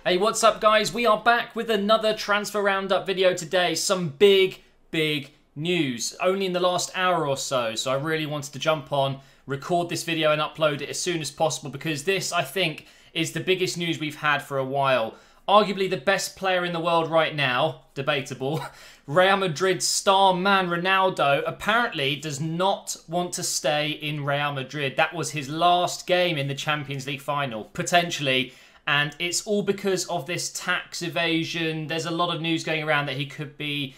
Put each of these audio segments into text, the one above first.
Hey, what's up guys? We are back with another transfer roundup video today. Some big news only in the last hour or so. So I really wanted to jump on, record this video and upload it as soon as possible because this, I think, is the biggest news we've had for a while. Arguably the best player in the world right now, debatable, Real Madrid's star man Ronaldo apparently does not want to stay in Real Madrid. That was his last game in the Champions League final, potentially. And it's all because of this tax evasion. There's a lot of news going around that he could be,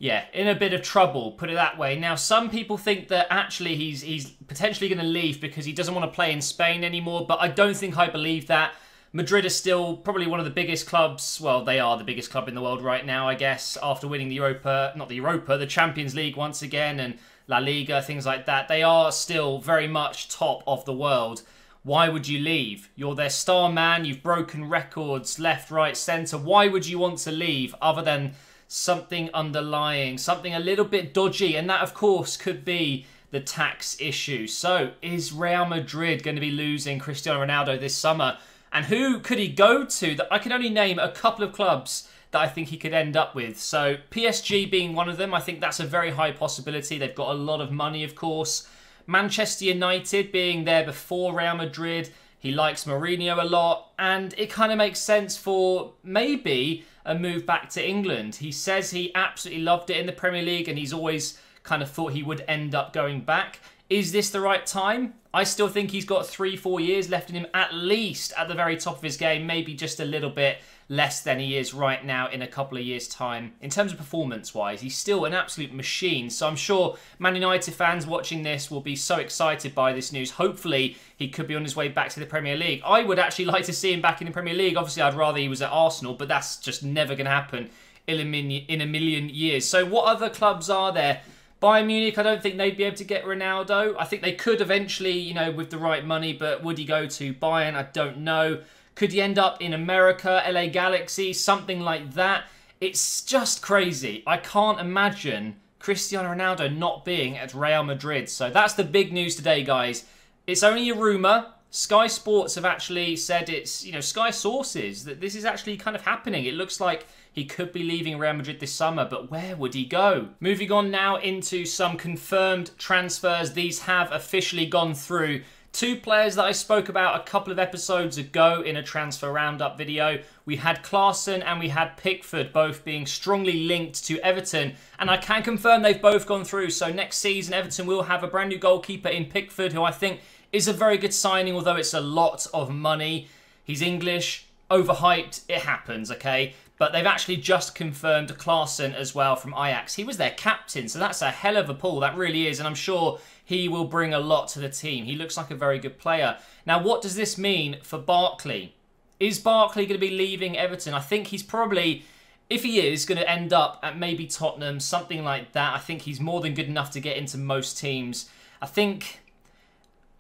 in a bit of trouble, put it that way. Now, some people think that actually he's potentially going to leave because he doesn't want to play in Spain anymore, but I don't think I believe that. Madrid is still probably one of the biggest clubs. Well, they are the biggest club in the world right now, I guess, after winning the Champions League once again, and La Liga, things like that. They are still very much top of the world. Why would you leave? You're their star man. You've broken records left, right, centre. Why would you want to leave other than something underlying, something a little bit dodgy? And that, of course, could be the tax issue. So, is Real Madrid going to be losing Cristiano Ronaldo this summer? And who could he go to? That I can only name a couple of clubs that I think he could end up with. So, PSG being one of them. I think that's a very high possibility. They've got a lot of money, of course. Manchester United being there before Real Madrid. He likes Mourinho a lot. And it kind of makes sense for maybe a move back to England. He says he absolutely loved it in the Premier League and he's always kind of thought he would end up going back. Is this the right time? I still think he's got 3-4 years left in him, at least at the very top of his game. Maybe just a little bit less than he is right now in a couple of years' time. In terms of performance-wise, he's still an absolute machine. So I'm sure Man United fans watching this will be so excited by this news. Hopefully, he could be on his way back to the Premier League. I would actually like to see him back in the Premier League. Obviously, I'd rather he was at Arsenal, but that's just never going to happen in a million years. So what other clubs are there? Bayern Munich, I don't think they'd be able to get Ronaldo. I think they could eventually, with the right money, but would he go to Bayern? I don't know. Could he end up in America, LA Galaxy, something like that? It's just crazy. I can't imagine Cristiano Ronaldo not being at Real Madrid. So that's the big news today, guys. It's only a rumour. Sky Sports have actually said it's, Sky sources, that this is actually kind of happening. It looks like he could be leaving Real Madrid this summer, but where would he go? Moving on now into some confirmed transfers. These have officially gone through. Two players that I spoke about a couple of episodes ago in a transfer roundup video. We had Klaassen and we had Pickford, both being strongly linked to Everton. And I can confirm they've both gone through. So next season, Everton will have a brand new goalkeeper in Pickford, who I think is a very good signing, although it's a lot of money. He's English, overhyped, it happens, okay? But they've actually just confirmed Klaassen as well from Ajax. He was their captain, so that's a hell of a pull, that really is. And I'm sure he will bring a lot to the team. He looks like a very good player. Now, what does this mean for Barkley? Is Barkley going to be leaving Everton? I think he's probably, if he is, going to end up at maybe Tottenham, something like that. I think he's more than good enough to get into most teams. I think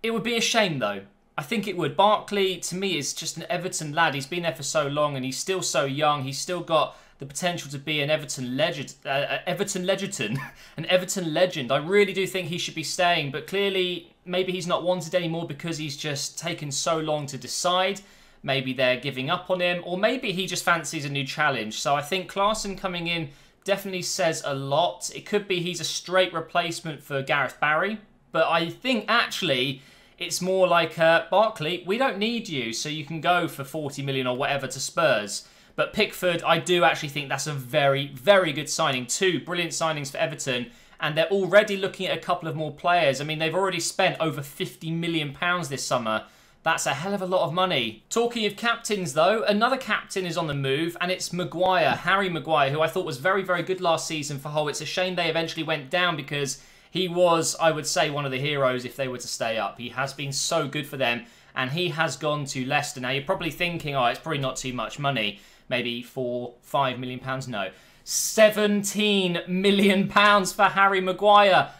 it would be a shame, though. I think it would. Barkley, to me, is just an Everton lad. He's been there for so long and he's still so young. He's still got the potential to be an Everton legend. An Everton legend. I really do think he should be staying, but clearly maybe he's not wanted anymore because he's just taken so long to decide. Maybe they're giving up on him, or maybe he just fancies a new challenge. So I think Klaassen coming in definitely says a lot. It could be he's a straight replacement for Gareth Barry, but I think actually it's more like, Barkley, we don't need you, so you can go for 40 million or whatever to Spurs. But Pickford, I do actually think that's a very, very good signing. Two brilliant signings for Everton, and they're already looking at a couple of more players. I mean, they've already spent over £50 million this summer. That's a hell of a lot of money. Talking of captains, though, another captain is on the move, and it's Maguire, Harry Maguire, who I thought was very, very good last season for Hull. It's a shame they eventually went down because he was, I would say, one of the heroes if they were to stay up. He has been so good for them, and he has gone to Leicester. Now, you're probably thinking, oh, it's probably not too much money. Maybe £5 million. No. £17 million for Harry Maguire.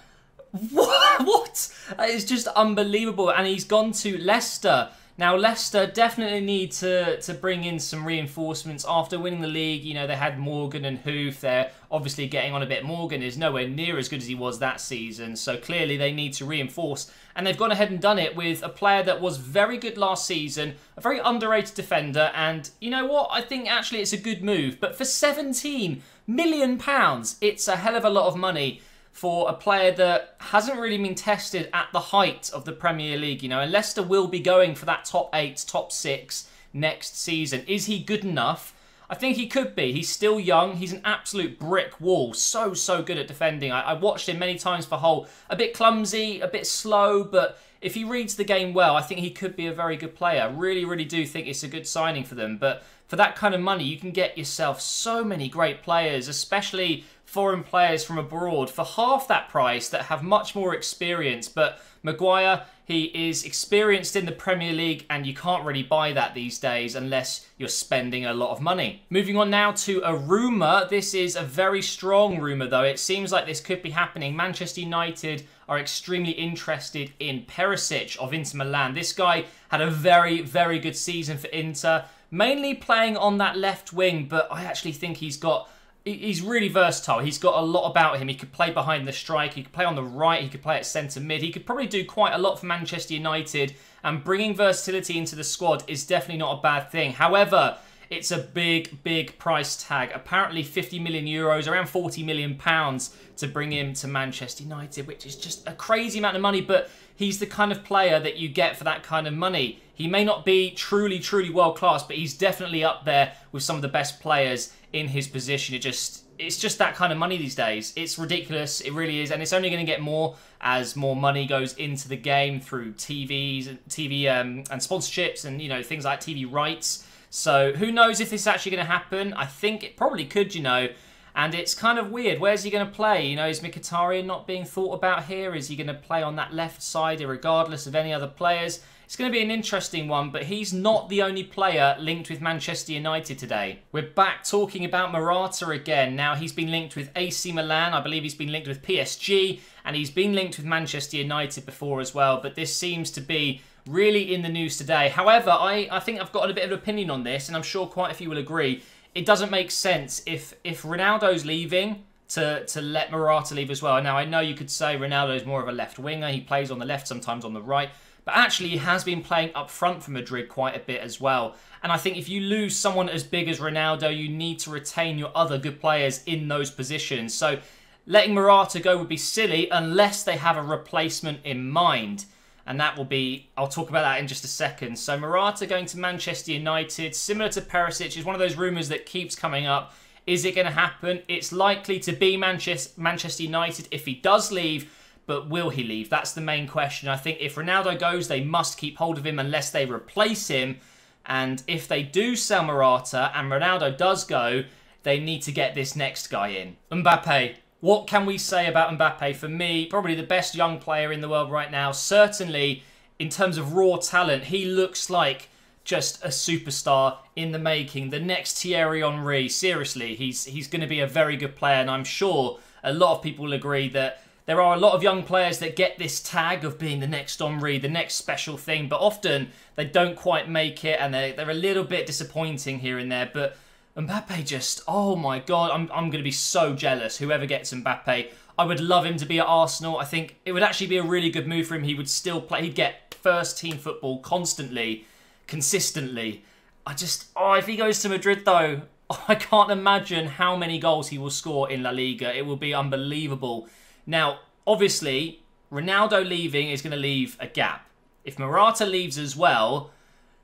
What? It's just unbelievable. And he's gone to Leicester. Now, Leicester definitely need to bring in some reinforcements. After winning the league, you know, they had Morgan and Hoof. They're obviously getting on a bit. Morgan is nowhere near as good as he was that season, so clearly they need to reinforce. And they've gone ahead and done it with a player that was very good last season, a very underrated defender, and you know what? I think actually it's a good move. But for £17 million, it's a hell of a lot of money for a player that hasn't really been tested at the height of the Premier League, you know, and Leicester will be going for that top 8, top 6 next season. Is he good enough? I think he could be. He's still young. He's an absolute brick wall. So good at defending. I watched him many times for Hull. A bit clumsy, a bit slow, but if he reads the game well, I think he could be a very good player. Really do think it's a good signing for them. But for that kind of money, you can get yourself so many great players, especially foreign players from abroad, for half that price that have much more experience. But Maguire, he is experienced in the Premier League, and you can't really buy that these days unless you're spending a lot of money. Moving on now to a rumour. This is a very strong rumour, though. It seems like this could be happening. Manchester United are extremely interested in Perisic of Inter Milan. This guy had a very good season for Inter, mainly playing on that left wing, but I actually think he's really versatile. He's got a lot about him. He could play behind the strike. He could play on the right. He could play at centre mid. He could probably do quite a lot for Manchester United. And bringing versatility into the squad is definitely not a bad thing. However, it's a big price tag. Apparently 50 million euros, around 40 million pounds to bring him to Manchester United, which is just a crazy amount of money. But he's the kind of player that you get for that kind of money. He may not be truly world class, but he's definitely up there with some of the best players in his position. It's just that kind of money these days. It's ridiculous. It really is, and it's only going to get more as more money goes into the game through TV and sponsorships and, you know, things like TV rights. So who knows if this is actually going to happen? I think it probably could, you know. And it's kind of weird. Where's he going to play? You know, is Mkhitaryan not being thought about here? Is he going to play on that left side regardless of any other players? It's going to be an interesting one, but he's not the only player linked with Manchester United today. We're back talking about Morata again. Now, he's been linked with AC Milan. I believe he's been linked with PSG, and he's been linked with Manchester United before as well, but this seems to be really in the news today. However, I think I've got a bit of an opinion on this, and I'm sure quite a few will agree. It doesn't make sense if Ronaldo's leaving to let Morata leave as well. Now, I know you could say Ronaldo's more of a left winger. He plays on the left, sometimes on the right. But actually, he has been playing up front for Madrid quite a bit as well. And I think if you lose someone as big as Ronaldo, you need to retain your other good players in those positions. So letting Morata go would be silly unless they have a replacement in mind. And that will be, I'll talk about that in just a second. So Morata going to Manchester United, similar to Perisic, is one of those rumours that keeps coming up. Is it going to happen? It's likely to be Manchester United if he does leave. But will he leave? That's the main question. I think if Ronaldo goes, they must keep hold of him unless they replace him. And if they do sell Morata and Ronaldo does go, they need to get this next guy in. Mbappe. What can we say about Mbappe? For me, probably the best young player in the world right now. Certainly, in terms of raw talent, he looks like just a superstar in the making. The next Thierry Henry. Seriously, he's going to be a very good player. And I'm sure a lot of people will agree that there are a lot of young players that get this tag of being the next Henry, the next special thing, but often they don't quite make it, and they're a little bit disappointing here and there. But Mbappe just, oh my God, I'm going to be so jealous, whoever gets Mbappe. I would love him to be at Arsenal. I think it would actually be a really good move for him. He would still play, he'd get first team football constantly, consistently. If he goes to Madrid though, I can't imagine how many goals he will score in La Liga. It will be unbelievable. Now, obviously, Ronaldo leaving is going to leave a gap. If Morata leaves as well,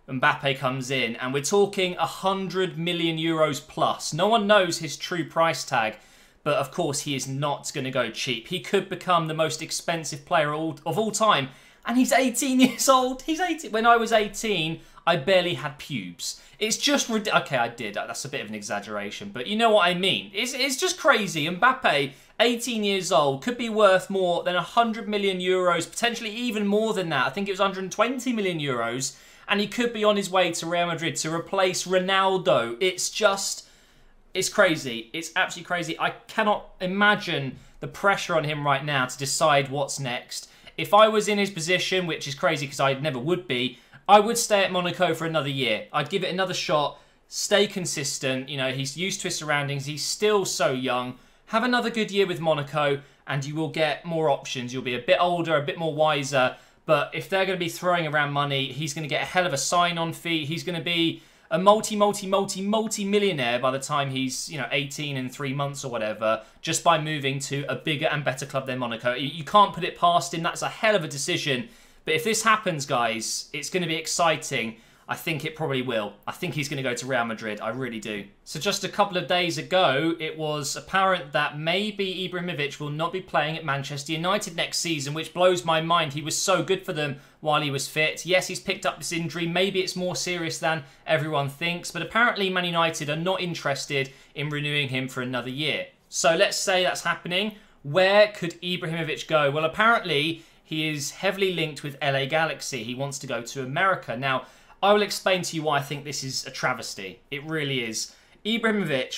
Mbappe comes in, and we're talking 100 million euros plus. No one knows his true price tag, but of course he is not going to go cheap. He could become the most expensive player of all time, and he's 18 years old. He's 18. When I was 18, I barely had pubes. It's just ridiculous. Okay, I did. That's a bit of an exaggeration, but you know what I mean. It's just crazy. Mbappe, 18 years old, could be worth more than 100 million euros, potentially even more than that. I think it was 120 million euros, and he could be on his way to Real Madrid to replace Ronaldo. It's crazy. It's absolutely crazy. I cannot imagine the pressure on him right now to decide what's next. If I was in his position, which is crazy because I never would be, I would stay at Monaco for another year. I'd give it another shot, stay consistent. You know, he's used to his surroundings. He's still so young. Have another good year with Monaco and you will get more options. You'll be a bit older, a bit more wiser. But if they're going to be throwing around money, he's going to get a hell of a sign-on fee. He's going to be a multi-millionaire by the time he's, 18 in 3 months or whatever, just by moving to a bigger and better club than Monaco. You can't put it past him. That's a hell of a decision. But if this happens, guys, it's going to be exciting. I think it probably will. I think he's going to go to Real Madrid. I really do. So just a couple of days ago, it was apparent that maybe Ibrahimovic will not be playing at Manchester United next season, which blows my mind. He was so good for them while he was fit. Yes, he's picked up this injury. Maybe it's more serious than everyone thinks, but apparently Man United are not interested in renewing him for another year. So let's say that's happening. Where could Ibrahimovic go? Well, apparently he is heavily linked with LA Galaxy. He wants to go to America. Now, I will explain to you why I think this is a travesty. It really is. Ibrahimovic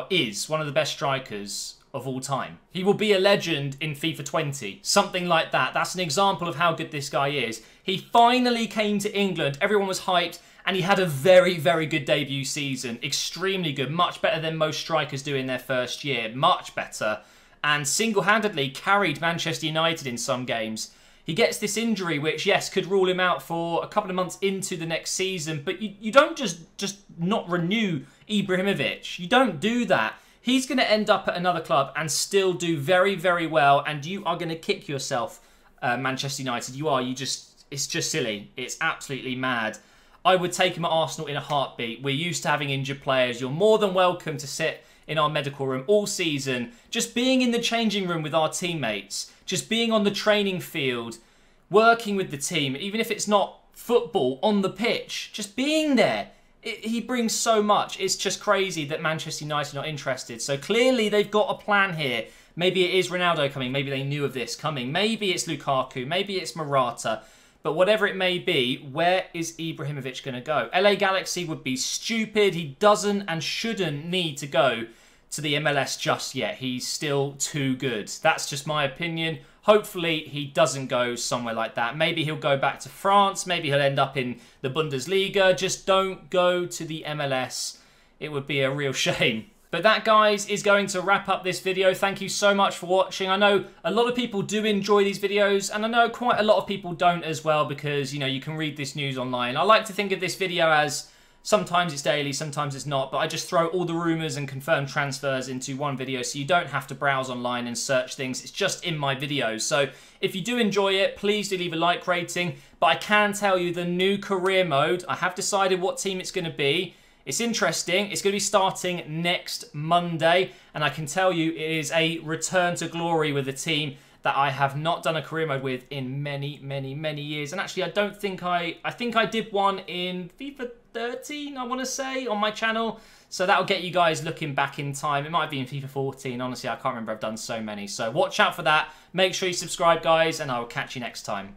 is one of the best strikers of all time. He will be a legend in FIFA 20. Something like that. That's an example of how good this guy is. He finally came to England. Everyone was hyped. And he had a very, very good debut season. Extremely good. Much better than most strikers do in their first year. Much better. And single-handedly carried Manchester United in some games. He gets this injury, which, yes, could rule him out for a couple of months into the next season. But you don't just not renew Ibrahimovic. You don't do that. He's going to end up at another club and still do very, very well. And you are going to kick yourself, Manchester United. You are. It's just silly. It's absolutely mad. I would take him at Arsenal in a heartbeat. We're used to having injured players. You're more than welcome to sit in our medical room all season, just being in the changing room with our teammates, just being on the training field, working with the team, even if it's not football, on the pitch, just being there. He brings so much. It's just crazy that Manchester United are not interested. So clearly they've got a plan here. Maybe it is Ronaldo coming. Maybe they knew of this coming. Maybe it's Lukaku. Maybe it's Morata. But whatever it may be, where is Ibrahimovic going to go? LA Galaxy would be stupid. He doesn't and shouldn't need to go to the MLS just yet. He's still too good. That's just my opinion. Hopefully he doesn't go somewhere like that. Maybe he'll go back to France. Maybe he'll end up in the Bundesliga. Just don't go to the MLS. It would be a real shame. But that, guys, is going to wrap up this video. Thank you so much for watching. I know a lot of people do enjoy these videos, and I know quite a lot of people don't as well because, you can read this news online. I like to think of this video as sometimes it's daily, sometimes it's not, but I just throw all the rumours and confirmed transfers into one video so you don't have to browse online and search things. It's just in my videos. So if you do enjoy it, please do leave a like rating. But I can tell you the new career mode, I have decided what team it's going to be. It's interesting. It's going to be starting next Monday. And I can tell you it is a return to glory with a team that I have not done a career mode with in many, many, many years. And actually, I think I did one in FIFA 13, I want to say, on my channel. So that'll get you guys looking back in time. It might be in FIFA 14. Honestly, I can't remember. I've done so many. So watch out for that. Make sure you subscribe, guys, and I will catch you next time.